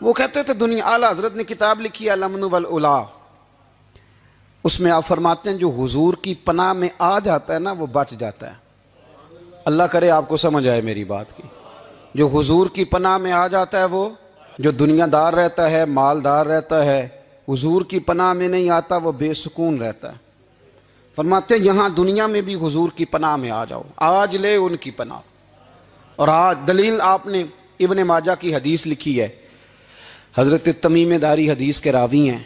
وہ کہتے تھے دنیا، اعلیٰ حضرت نے کتاب لکھی الامن والعلا، اس میں آپ فرماتے ہیں جو حضور کی پناہ میں آ جاتا ہے نا وہ بچ جاتا ہے۔ اللہ کرے آپ کو سمجھ آئے میری بات کی۔ جو حضور کی پناہ میں آ جاتا ہے، وہ جو دنیا دار رہتا ہے، مالدار رہتا ہے، حضور کی پناہ میں نہیں آتا وہ بے سکون رہتا ہے۔ فرماتے ہیں یہاں دنیا میں بھی حضور کی پناہ میں آ جاؤ، آج لے ان کی پناہ۔ اور آج دلیل آپ نے ابن ماجہ کی حدیث لکھی ہے، حضرت تمیم داری حدیث کے راوی ہیں،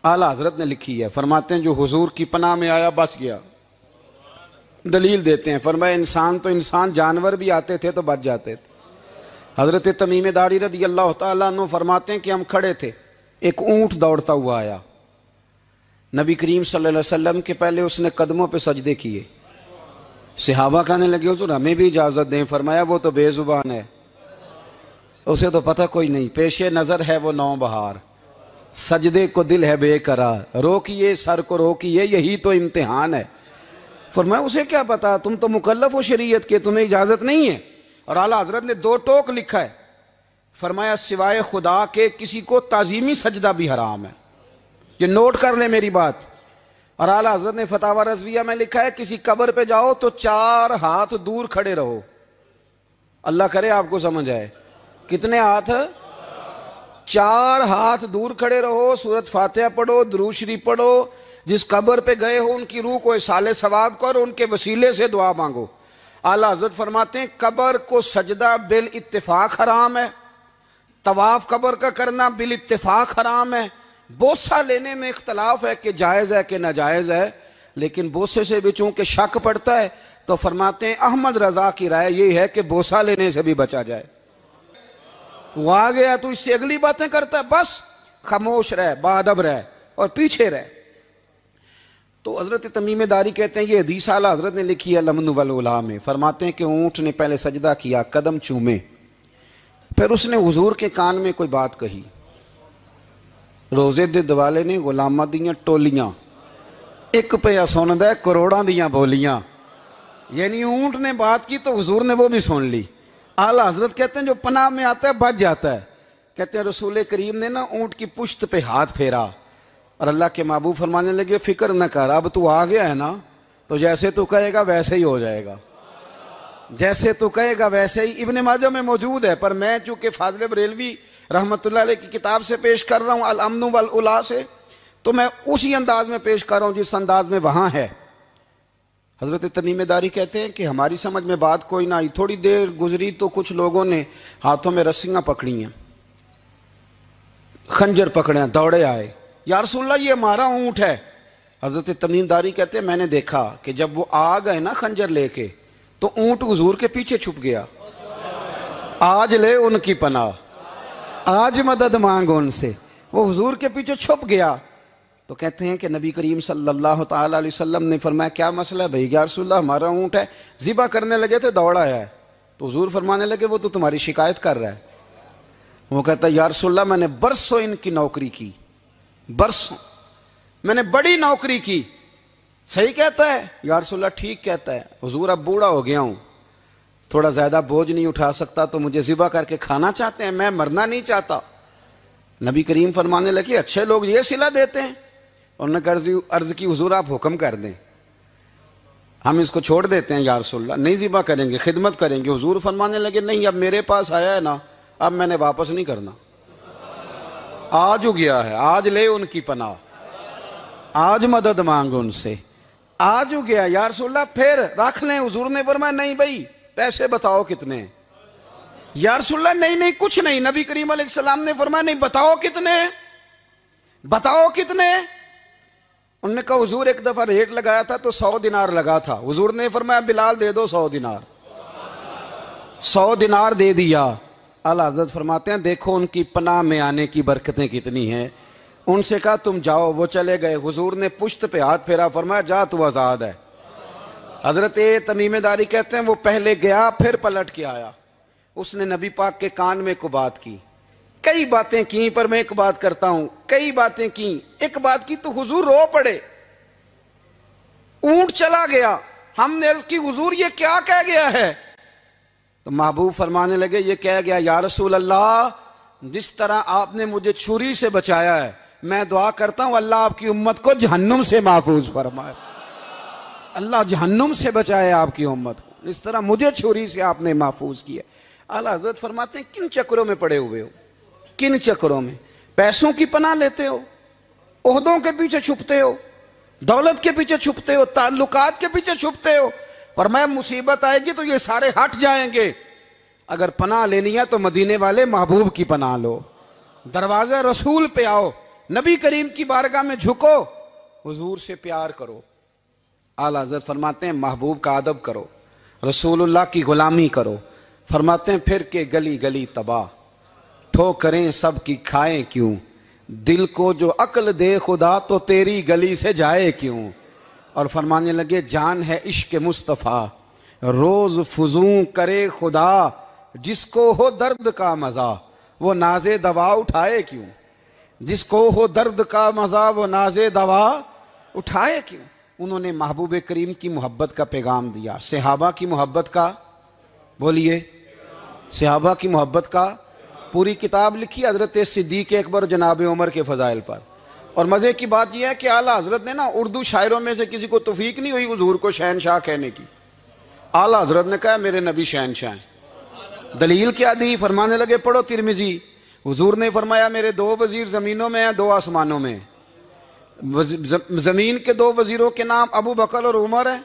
اعلیٰ حضرت نے لکھی ہے، فرماتے ہیں جو حضور کی پناہ میں آیا بچ گیا۔ دلیل دیتے ہیں، فرمایا انسان تو انسان، جانور بھی آتے تھے تو بچ جاتے تھے۔ حضرت تمیم داری رضی اللہ تعالیٰ عنہ فرماتے ہیں کہ ہم کھڑے تھے، ایک اونٹ دوڑتا ہوا آیا، نبی کریم صلی اللہ علیہ وسلم کے پہلے اس نے قدموں پہ سجدے کیے۔ صحابہ کہنے لگے حضور ہمیں بھی اجازت دیں، فرمایا وہ تو بے زبان ہے، اسے تو پتہ کوئی نہیں، پیش نظر ہے وہ نو بہار، سجدے کو دل ہے بے قرار، روکیے سر کو روکیے یہی تو امتحان ہے۔ فرمایا اسے کیا پتا، تم تو مکلف ہو شریعت کے، تمہیں اجازت نہیں ہے۔ اور اعلیٰ حضرت نے 2 ٹوک لکھا ہے، فرمایا سوائے خدا کے کسی کو تعظیمی سجدہ بھی حرام ہے۔ یہ نوٹ کر لیں میری بات۔ اور اعلیٰ حضرت نے فتاوی رضویہ میں لکھا ہے کسی قبر پہ جاؤ تو 4 ہاتھ دور کھڑے رہو۔ اللہ کرے آپ کو سمجھ آئے، کتنے ہاتھ؟ 4 ہاتھ دور کھڑے رہو، سورۃ فاتحہ پڑھو، درود شریف پڑھو، جس قبر پہ گئے ہو ان کی روح کو اصال ثواب کرو، ان کے وسیلے سے دعا مانگو۔ اعلیٰ حضرت فرماتے ہیں قبر کو سجدہ بالاتفاق حرام ہے، طواف قبر کا کرنا بالاتفاق حرام ہے، بوسہ لینے میں اختلاف ہے کہ جائز ہے کہ ناجائز ہے، لیکن بوسے سے بھی چونکہ شک پڑتا ہے تو فرماتے ہیں احمد رضا کی رائے یہ ہے کہ بوسہ لینے سے بھی بچا جائے۔ وہ آ گیا تو اس سے اگلی باتیں کرتا ہے، بس خاموش رہ، باادب رہ اور پیچھے رہ۔ تو حضرت تمیم داری کہتے ہیں یہ حدیث اعلیٰ حضرت نے لکھی ہے الامن والعلا میں، فرماتے ہیں کہ اونٹ نے پہلے سجدہ کیا، قدم چومے، پھر اس نے حضور کے کان میں کوئی بات کہی، روزے دے دوالے نے غلامہ دیاں ٹولیاں، ایک پہ سن دے کروڑاں دیاں بولیاں، یعنی اونٹ نے بات کی تو حضور نے وہ بھی سن لی۔ اعلیٰ حضرت کہتے ہیں جو پناہ میں آتا ہے بچ جاتا ہے۔ کہتے ہیں رسول کریم نے نا اونٹ کی پشت پہ ہاتھ پھیرا اور اللہ کے محبوب فرمانے لگے فکر نہ کر، اب تو آ گیا ہے نا تو جیسے تو کہے گا ویسے ہی ہو جائے گا، جیسے تو کہے گا ویسے ہی۔ ابن ماجہ میں موجود ہے، پر میں چونکہ فاضل بریلوی رحمۃ اللہ علیہ کی کتاب سے پیش کر رہا ہوں الامن والعلا سے، تو میں اسی انداز میں پیش کر رہا ہوں جس انداز میں وہاں ہے۔ حضرت تمیم داری کہتے ہیں کہ ہماری سمجھ میں بات کوئی نہ آئی، تھوڑی دیر گزری تو کچھ لوگوں نے ہاتھوں میں رسیاں پکڑی ہیں، خنجر پکڑے ہیں، دوڑے آئے، یا رسول اللہ یہ ہمارا اونٹ ہے۔ حضرت تمیم داری کہتے ہیں میں نے دیکھا کہ جب وہ آ گئے نا خنجر لے کے تو اونٹ حضور کے پیچھے چھپ گیا۔ آج لے ان کی پناہ، آج مدد مانگ ان سے، وہ حضور کے پیچھے چھپ گیا۔ تو کہتے ہیں کہ نبی کریم صلی اللہ تعالیٰ علیہ وسلم نے فرمایا کیا مسئلہ ہے بھائی؟ یا رسول اللہ ہمارا اونٹ ہے، ذبح کرنے لگے تھے دوڑ آیا ہے۔ تو حضور فرمانے لگے وہ تو تمہاری شکایت کر رہا ہے۔ وہ کہتا ہے یا رسول اللہ میں نے برسوں ان کی نوکری کی، برسوں میں نے بڑی نوکری کی۔ صحیح کہتا ہے یا رسول اللہ؟ ٹھیک کہتا ہے حضور، اب بوڑھا ہو گیا ہوں، تھوڑا زیادہ بوجھ نہیں اٹھا سکتا تو مجھے ذبح کر کے کھانا چاہتے ہیں، میں مرنا نہیں چاہتا۔ نبی کریم فرمانے لگے اچھے لوگ یہ صلہ دیتے ہیں؟ انہوں نے عرض کی حضور آپ حکم کر دیں، ہم اس کو چھوڑ دیتے ہیں یا رسول اللہ، نہیں ذبح کریں گے، خدمت کریں گے۔ حضور فرمانے لگے نہیں، اب میرے پاس آیا ہے نا، اب میں نے واپس نہیں کرنا، آج ہو گیا ہے، آج لے ان کی پناہ، آج مدد مانگ ان سے، آج ہو گیا یا رسول اللہ پھر رکھ لیں۔ حضور نے فرمایا نہیں بھائی پیسے بتاؤ کتنے؟ یا رسول اللہ نہیں نہیں کچھ نہیں۔ نبی کریم علیہ السلام نے فرمایا نہیں بتاؤ کتنے، بتاؤ کتنے؟ انہوں نے کہا حضور ایک دفعہ ریٹ لگایا تھا تو 100 دینار لگا تھا، حضور نے فرمایا بلال دے دو 100 دینار، 100 دینار دے دیا۔ اعلیٰ حضرت فرماتے ہیں دیکھو ان کی پناہ میں آنے کی برکتیں کتنی ہیں۔ ان سے کہا تم جاؤ، وہ چلے گئے، حضور نے پشت پہ ہاتھ پھیرا، فرمایا جا تو آزاد ہے۔ حضرت تمیم داری کہتے ہیں وہ پہلے گیا پھر پلٹ کے آیا، اس نے نبی پاک کے کان میں کو بات کی، کئی باتیں کی، پر میں ایک بات کرتا ہوں، کئی باتیں کی، ایک بات کی تو حضور رو پڑے، اونٹ چلا گیا، ہم نے عرض کی حضور یہ کیا کہہ گیا ہے؟ تو محبوب فرمانے لگے یہ کہہ گیا یا رسول اللہ جس طرح آپ نے مجھے چھری سے بچایا ہے، میں دعا کرتا ہوں اللہ آپ کی امت کو جہنم سے محفوظ فرمائے، اللہ جہنم سے بچائے آپ کی امت کو، اس طرح مجھے چھری سے آپ نے محفوظ کیا۔ اعلیٰ حضرت فرماتے ہیں کن چکروں میں پڑے ہوئے ہو، کن چکروں میں؟ پیسوں کی پناہ لیتے ہو، عہدوں کے پیچھے چھپتے ہو، دولت کے پیچھے چھپتے ہو، تعلقات کے پیچھے چھپتے ہو، فرمایا مصیبت آئے گی تو یہ سارے ہٹ جائیں گے۔ اگر پناہ لینی ہے تو مدینے والے محبوب کی پناہ لو، دروازہ رسول پہ آؤ، نبی کریم کی بارگاہ میں جھکو، حضور سے پیار کرو۔ اعلیٰ حضرت فرماتے ہیں محبوب کا ادب کرو، رسول اللہ کی غلامی کرو۔ فرماتے ہیں پھر کہ گلی گلی تباہ، ٹھوکریں سب کی کھائیں کیوں، دل کو جو عقل دے خدا تو تیری گلی سے جائے کیوں۔ اور فرمانے لگے جان ہے عشق مصطفیٰ، روز فزوں کرے خدا، جس کو ہو درد کا مزہ وہ ناز دوا اٹھائے کیوں، جس کو ہو درد کا مزہ وہ ناز دوا اٹھائے کیوں۔ انہوں نے محبوب کریم کی محبت کا پیغام دیا، صحابہ کی محبت کا، بولیے، صحابہ کی محبت کا پوری کتاب لکھی حضرت صدیق اکبر جناب عمر کے فضائل پر۔ اور مزے کی بات یہ ہے کہ اعلیٰ حضرت نے نا اردو شاعروں میں سے کسی کو توفیق نہیں ہوئی حضور کو شہنشاہ کہنے کی، اعلیٰ حضرت نے کہا میرے نبی شہنشاہ ہیں۔ دلیل کیا دی؟ فرمانے لگے پڑھو ترمذی، حضور نے فرمایا میرے 2 وزیر زمینوں میں ہیں، 2 آسمانوں میں۔ زمین کے 2 وزیروں کے نام ابو بکر اور عمر ہیں،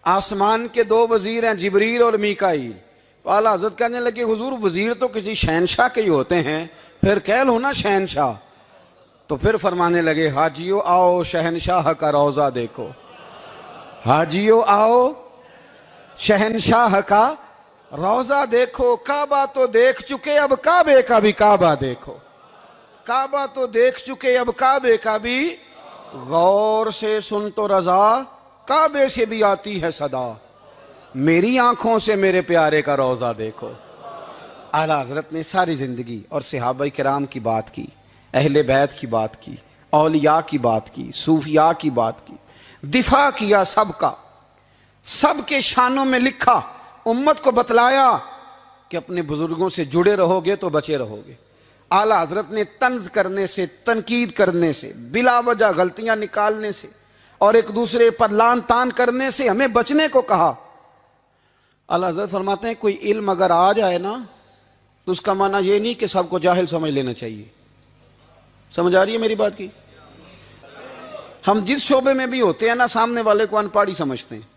آسمان کے 2 وزیر ہیں جبریل اور میکائیل۔ تو اعلیٰ حضرت کہنے لگے حضور وزیر تو کسی شہنشاہ کے ہی ہوتے ہیں، پھر کہہ لو نا شہنشاہ۔ تو پھر فرمانے لگے حاجیو آؤ شہنشاہ کا روضہ دیکھو، حاجیو آؤ شہنشاہ کا روضہ دیکھو، کعبہ تو دیکھ چکے اب کعبے کا بھی کعبہ دیکھو، کعبہ تو دیکھ چکے اب کعبے کا بھی، غور سے سن تو رضا کعبے سے بھی آتی ہے صدا، میری آنکھوں سے میرے پیارے کا روضہ دیکھو۔ اعلیٰ حضرت نے ساری زندگی اور صحابہ کرام کی بات کی، اہل بیت کی بات کی، اولیاء کی بات کی، صوفیاء کی بات کی، دفاع کیا سب کا، سب کے شانوں میں لکھا، امت کو بتلایا کہ اپنے بزرگوں سے جڑے رہو گے تو بچے رہو گے۔ اعلیٰ حضرت نے طنز کرنے سے، تنقید کرنے سے، بلا وجہ غلطیاں نکالنے سے اور ایک دوسرے پر لان تان کرنے سے ہمیں بچنے کو کہا۔ اعلیٰ حضرت فرماتے ہیں کوئی علم اگر آ جائے نا تو اس کا معنی یہ نہیں کہ سب کو جاہل سمجھ لینا چاہیے۔ سمجھ آ رہی ہے میری بات کی؟ ہم جس شعبے میں بھی ہوتے ہیں نا سامنے والے کو ان پڑھ ہی سمجھتے ہیں۔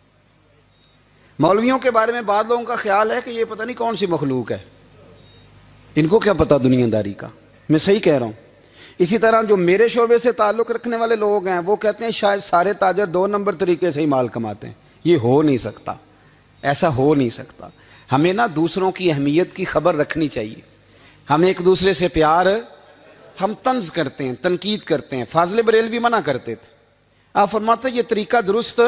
مولویوں کے بارے میں بعض لوگوں کا خیال ہے کہ یہ پتہ نہیں کون سی مخلوق ہے، ان کو کیا پتہ دنیا داری کا۔ میں صحیح کہہ رہا ہوں۔ اسی طرح جو میرے شعبے سے تعلق رکھنے والے لوگ ہیں وہ کہتے ہیں شاید سارے تاجر 2 نمبر طریقے سے ہی مال کماتے ہیں۔ یہ ہو نہیں سکتا، ایسا ہو نہیں سکتا۔ ہمیں نا دوسروں کی اہمیت کی خبر رکھنی چاہیے، ہم ایک دوسرے سے پیار، ہم طنز کرتے ہیں، تنقید کرتے ہیں۔ فاضل بریلوی منع کرتے تھے، آپ فرماتے ہیں یہ طریقہ درست،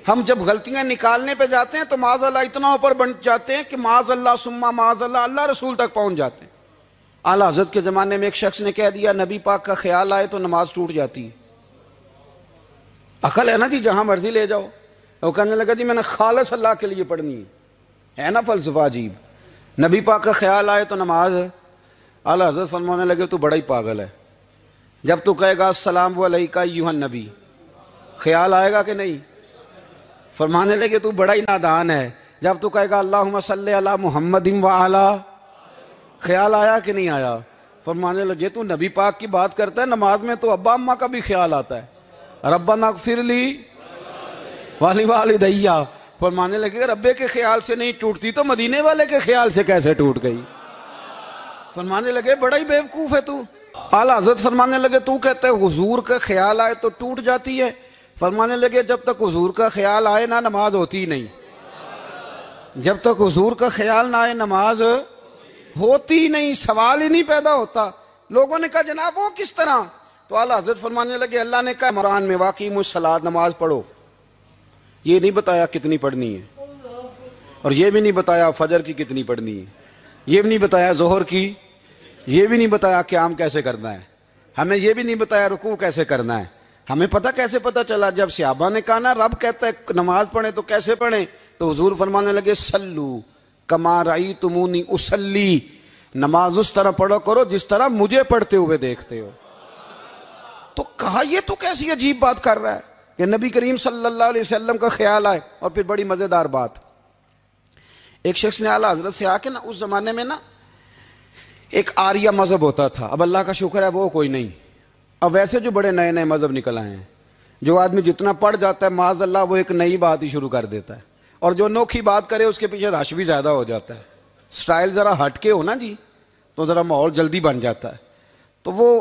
ہم جب غلطیاں نکالنے پہ جاتے ہیں تو معاذ اللہ اتنا اوپر بن جاتے ہیں کہ معاذ اللہ ثم معاذ اللہ اللہ رسول تک پہنچ جاتے ہیں۔ اعلیٰ حضرت کے زمانے میں ایک شخص نے کہہ دیا نبی پاک کا خیال آئے تو نماز ٹوٹ جاتی ہے۔ عقل ہے نا جی، جہاں مرضی لے جاؤ۔ وہ کہنے لگا جی میں نے خالص اللہ کے لیے پڑھنی ہے نا فلسفہ عجیب، نبی پاک کا خیال آئے تو نماز۔ اعلیٰ حضرت فرمانے لگے تو بڑا ہی پاگل ہے، جب تو کہے گا السلام علیکہ ایھا النبی خیال آئے گا کہ نہیں؟ فرمانے لگے تو بڑا ہی نادان ہے، جب تو کہے گا اللہم صلی علی محمد وعلی خیال آیا کہ نہیں آیا؟ فرمانے لگے تو نبی پاک کی بات کرتا ہے، نماز میں تو ابا اماں کا بھی خیال آتا ہے، ربنا اغفر لی والدیّ۔ فرمانے لگے ربے کے خیال سے نہیں ٹوٹتی تو مدینے والے کے خیال سے کیسے ٹوٹ گئی؟ فرمانے لگے بڑا ہی بیوقوف ہے تو۔ اعلیٰ حضرت فرمانے لگے تو کہتے ہیں حضور کا خیال آئے تو ٹوٹ جاتی ہے؟ فرمانے لگے جب تک حضور کا خیال آئے نہ نماز ہوتی نہیں، جب تک حضور کا خیال نہ آئے نماز ہوتی نہیں، سوال ہی نہیں پیدا ہوتا۔ لوگوں نے کہا جناب وہ کس طرح؟ تو اعلیٰ حضرت فرمانے لگے اللہ نے کہا قرآن میں واقعی الصلاۃ نماز پڑھو، یہ نہیں بتایا کتنی پڑھنی ہے، اور یہ بھی نہیں بتایا فجر کی کتنی پڑھنی ہے، یہ بھی نہیں بتایا ظہر کی، یہ بھی نہیں بتایا قیام کیسے کرنا ہے، ہمیں یہ بھی نہیں بتایا رکوع کیسے کرنا ہے۔ ہمیں پتہ کیسے پتہ چلا؟ جب صحابہ نے کہا نا رب کہتا ہے نماز پڑھیں تو کیسے پڑھیں، تو حضور فرمانے لگے سلو کما رأیتمونی اصلی، نماز اس طرح پڑھو کرو جس طرح مجھے پڑھتے ہوئے دیکھتے ہو. تو کہا یہ تو کیسی عجیب بات کر رہا ہے کہ نبی کریم صلی اللہ علیہ وسلم کا خیال آئے. اور پھر بڑی مزیدار بات, ایک شخص نے اعلیٰ حضرت سے آ کے نا, اس زمانے میں نا ایک آریہ مذہب ہوتا تھا, اب اللہ کا شکر ہے وہ کوئی نہیں. اب ویسے جو بڑے نئے نئے مذہب نکل آئے ہیں, جو آدمی جتنا پڑھ جاتا ہے معاذ اللہ وہ ایک نئی بات ہی شروع کر دیتا ہے, اور جو انوکھی بات کرے اس کے پیچھے رش بھی زیادہ ہو جاتا ہے. سٹائل ذرا ہٹ کے ہو نا جی تو ذرا ماحول جلدی بن جاتا ہے. تو وہ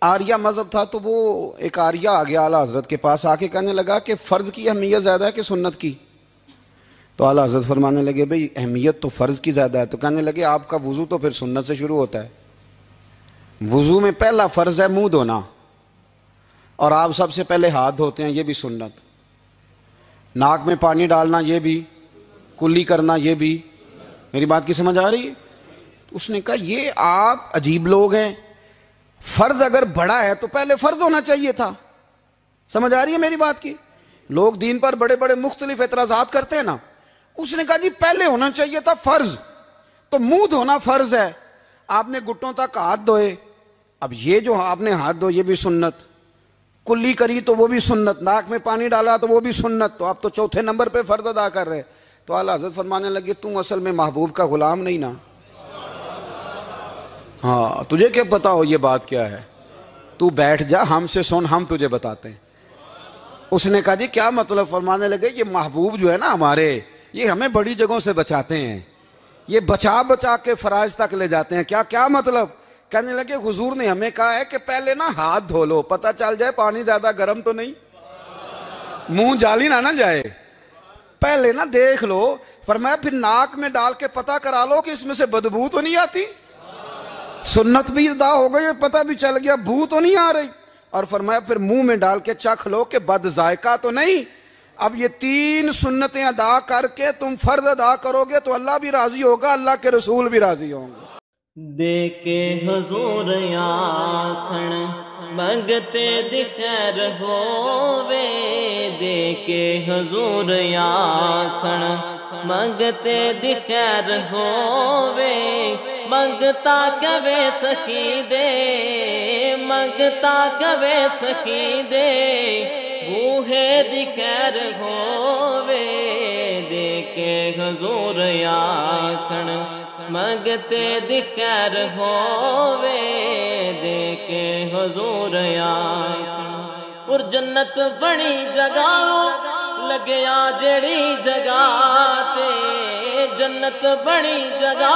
آریہ مذہب تھا, تو وہ ایک آریہ آ گیا اعلیٰ حضرت کے پاس, آ کے کہنے لگا کہ فرض کی اہمیت زیادہ ہے کہ سنت کی؟ تو اعلیٰ حضرت فرمانے لگے بھئی اہمیت تو فرض کی زیادہ ہے. تو کہنے لگے آپ کا وضو تو پھر سنت سے شروع ہوتا ہے. وضو میں پہلا فرض ہے منہ دھونا, اور آپ سب سے پہلے ہاتھ دھوتے ہیں, یہ بھی سنت. ناک میں پانی ڈالنا یہ بھی, کلی کرنا یہ بھی. میری بات کی سمجھ آ رہی ہے؟ اس نے کہا یہ آپ عجیب لوگ ہیں, فرض اگر بڑا ہے تو پہلے فرض ہونا چاہیے تھا. سمجھ آ رہی ہے میری بات کی؟ لوگ دین پر بڑے بڑے مختلف اعتراضات کرتے ہیں نا. اس نے کہا جی پہلے ہونا چاہیے تھا فرض. تو منہ دھونا فرض ہے, آپ نے گھٹنوں تک ہاتھ دھوئے, اب یہ جو آپ نے ہاتھ دھو یہ بھی سنت, کلی کری تو وہ بھی سنت, ناک میں پانی ڈالا تو وہ بھی سنت, تو آپ تو چوتھے نمبر پہ فرض ادا کر رہے. تو اعلیٰ حضرت فرمانے لگے تم اصل میں محبوب کا غلام نہیں نا. ہاں تجھے کیا پتا ہو یہ بات کیا ہے, تو بیٹھ جا ہم سے سن, ہم تجھے بتاتے ہیں. اس نے کہا جی کیا مطلب؟ فرمانے لگے یہ محبوب جو ہے نا ہمارے, یہ ہمیں بڑی جگہوں سے بچاتے ہیں, یہ بچا بچا کے فرائض تک لے جاتے ہیں. کیا مطلب؟ کہنے لگے حضور نے ہمیں کہا ہے کہ پہلے نا ہاتھ دھو لو, پتہ چل جائے پانی زیادہ گرم تو نہیں, منہ جالی نہ جائے, پہلے نا دیکھ لو. فرمایا پھر ناک میں ڈال کے پتہ کرا لو کہ اس میں سے بدبو تو نہیں آتی. سنت بھی ادا ہو گئی, پتہ بھی چل گیا بو تو نہیں آ رہی. اور فرمایا پھر منہ میں ڈال کے چکھ لو کہ بد ذائقہ تو نہیں. اب یہ 3 سنتیں ادا کر کے تم فرض ادا کرو گے تو اللہ بھی راضی ہوگا, اللہ کے رسول بھی راضی ہوں گے. دے کے حضور آکھن منگتے دی خیر ہووے, دے کے حضور آکھن منگتے دی خیر ہووے, منگتا کبے سخی دے, منگتا کبے سخی دے, بوہے دی خیر ہووے, دے کے حضور آکھن منگتے دی خیر ہووے, دے کے حضور آکھن. اور جنت بڑی جگہ لگیا جڑی جگہ تے, جنت بڑی جگہ